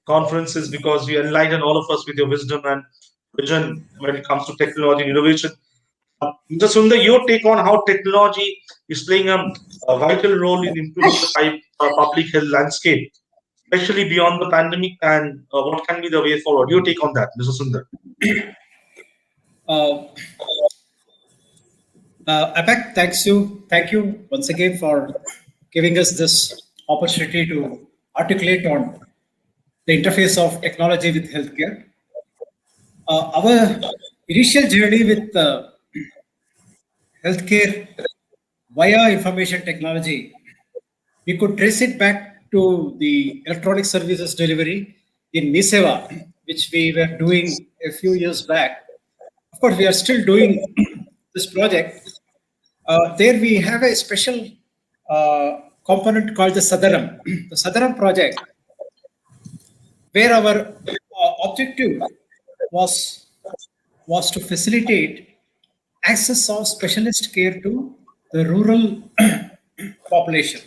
conferences because you enlighten all of us with your wisdom and vision when it comes to technology and innovation. Mr. Sundar, your take on how technology is playing a vital role in improving the public health landscape, especially beyond the pandemic, and what can be the way forward? Your take on that, Mr. Sundar. Uh, APAC, thank you once again for giving us this opportunity to articulate on the interface of technology with healthcare. Our initial journey with healthcare via information technology, we could trace it back to the electronic services delivery in MiSeva, which we were doing a few years back. Of course, we are still doing this project. There we have a special component called the Sadaram. The Sadaram project, where our objective was to facilitate access of specialist care to the rural population.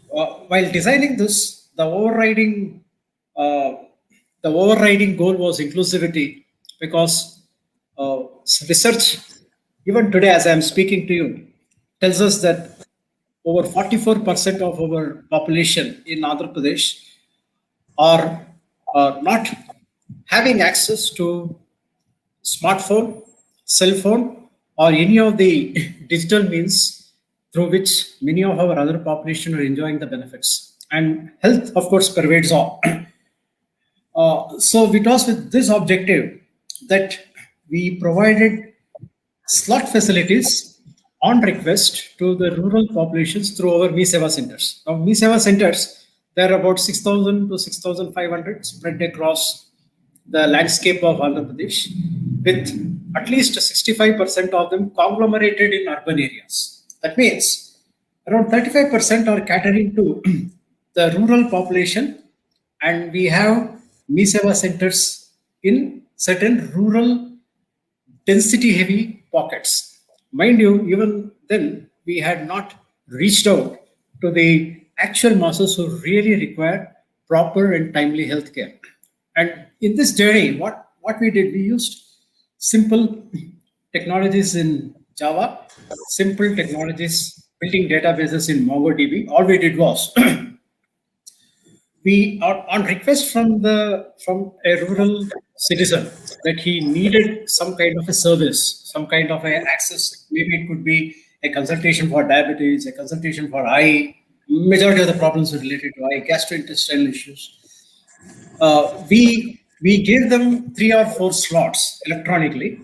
While designing this, the overriding goal was inclusivity, because research, even today as I am speaking to you, tells us that over 44% of our population in Andhra Pradesh are not having access to smartphone, cell phone, or any of the digital means through which many of our other population are enjoying the benefits. And health, of course, pervades all. So it was with this objective that we provided slot facilities on request to the rural populations through our MiSeva centers. Now, MiSeva centers, there are about 6,000 to 6,500 spread across the landscape of Andhra Pradesh, with at least 65% of them conglomerated in urban areas. That means around 35% are catering to the rural population, and we have MiSeva centers in certain rural density-heavy pockets. Mind you, even then, we had not reached out to the actual masses who really require proper and timely health care. And in this journey, what we did, we used simple technologies in Java, simple technologies, building databases in MongoDB. All we did was, we on request from a rural citizen that he needed some kind of a service, some kind of a access. Maybe it could be a consultation for diabetes, a consultation for eye. Majority of the problems are related to eye, gastrointestinal issues. We gave them 3 or 4 slots electronically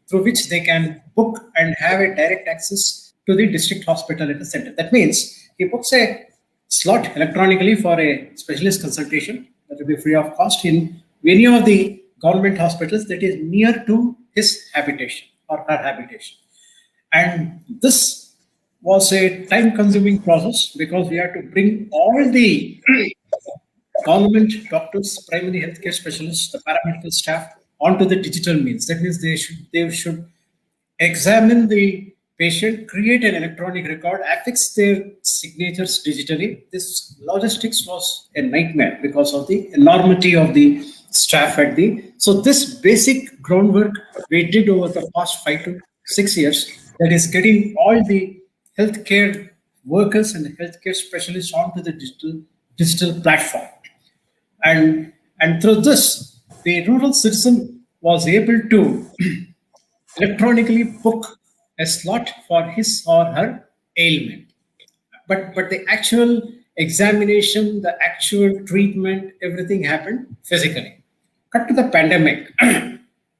through which they can book and have a direct access to the district hospital at the center. That means he books a slot electronically for a specialist consultation that will be free of cost in any of the government hospitals that is near to his habitation or her habitation. And this was a time-consuming process because we had to bring all the government doctors, primary healthcare specialists, the paramedical staff onto the digital means. That means they should examine the patient, create an electronic record, affix their signatures digitally. This logistics was a nightmare because of the enormity of the staff at the. So this basic groundwork we did over the past 5 to 6 years, that is getting all the healthcare workers and the healthcare specialists onto the digital platform. And through this, the rural citizen was able to electronically book a slot for his or her ailment. But the actual examination, the actual treatment, everything happened physically. Cut to the pandemic.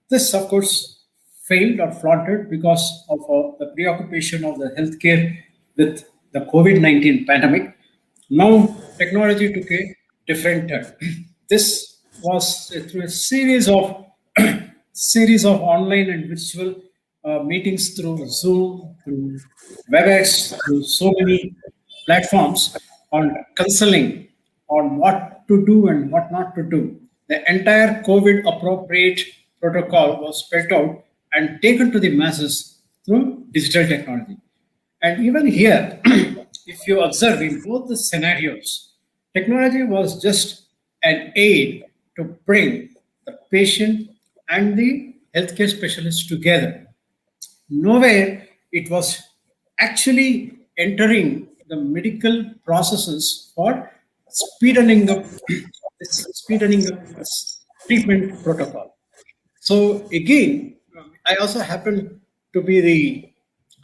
This, of course, failed or flaunted because of the preoccupation of the healthcare with the COVID-19 pandemic. Now, technology took a different turn. This was through a series of online and virtual meetings through Zoom, through WebEx, through so many platforms on counseling on what to do and what not to do. The entire COVID appropriate protocol was spelled out and taken to the masses through digital technology. And even here, if you observe in both the scenarios, technology was just an aid to bring the patient and the healthcare specialist together. Nowhere it was actually entering the medical processes for speeding up this treatment protocol. So again, I also happen to be the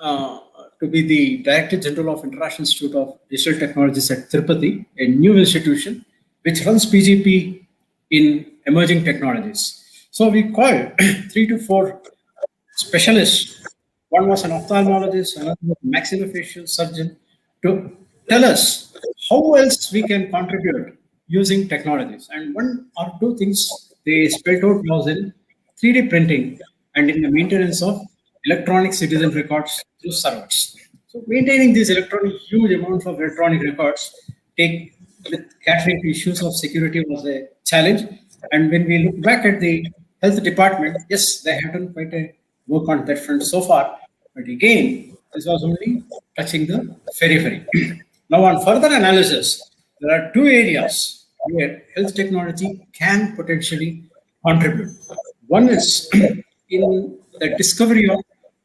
uh, Director General of International Institute of Digital Technologies at Tirupati, a new institution which runs PGP in emerging technologies. So we called 3 to 4 specialists. One was an ophthalmologist, another was a maxillofacial surgeon, to tell us how else we can contribute using technologies. And one or two things they spelled out was in 3D printing and in the maintenance of electronic citizen records through servers. So maintaining these huge amounts of electronic records take with catering to issues of security was a challenge. And when we look back at the health department, yes, they have done quite a work on that front so far. But again, this was only touching the periphery. Now, on further analysis, there are two areas where health technology can potentially contribute. One is in the discovery of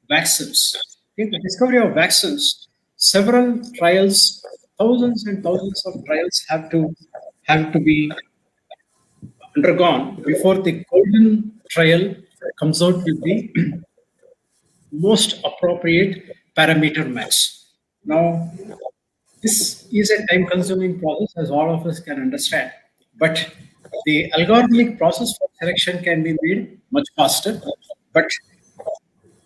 vaccines. In the discovery of vaccines, several trials, thousands and thousands of trials have to be undergone before the golden trial comes out with the most appropriate parameter match. Now, this is a time consuming process, as all of us can understand, but the algorithmic process for selection can be made much faster. But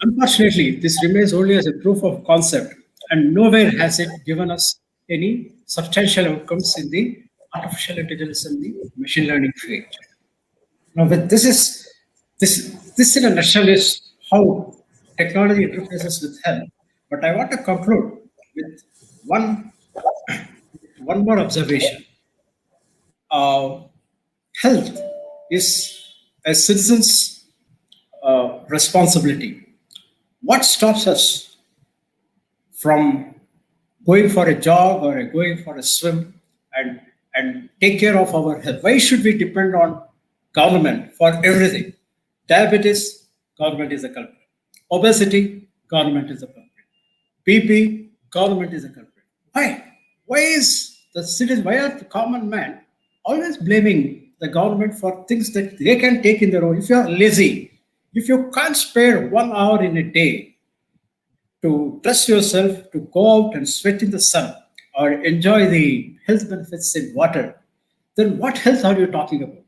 unfortunately, this remains only as a proof of concept, and nowhere has it given us any substantial outcomes in the artificial intelligence and the machine learning field. Now, with this in a nutshell is how technology interfaces with health. But I want to conclude with one one more observation. Health is a citizen's responsibility. What stops us from going for a jog or going for a swim and take care of our health? Why should we depend on government for everything? Diabetes, government is a culprit. Obesity, government is a culprit. BP, government is a culprit. Why? Why is the citizen? Why are the common man always blaming the government for things that they can take in their own? If you are lazy, if you can't spare 1 hour in a day to dress yourself, to go out and sweat in the sun or enjoy the health benefits in water, then what health are you talking about?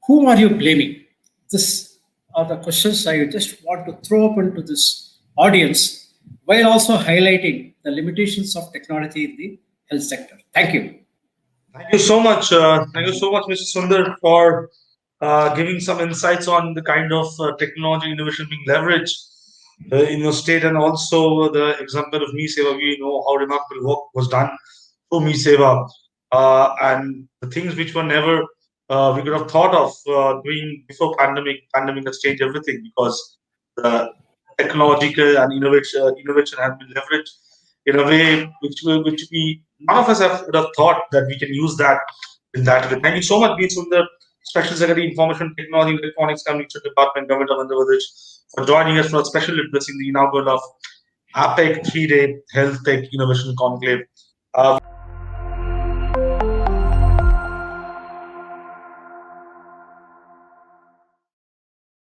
Whom are you blaming? These are the questions I just want to throw open to this audience while also highlighting the limitations of technology in the health sector. Thank you. Thank you so much. Thank you so much, Mr. Sundar, for giving some insights on the kind of technology innovation being leveraged in your state, and also the example of Me Seva. We know how remarkable work was done through Me Seva, and the things which were never we could have thought of doing before pandemic. Pandemic has changed everything because the technological and innovation has been leveraged in a way which we none of us would have thought that we can use that in that way. Thank you so much, B. Sundar, Special Secretary, Information Technology and Electronics Communication Department, Government of Andhra Pradesh, for joining us for a special address in the inaugural of APAC 3-day Health Tech Innovation Conclave.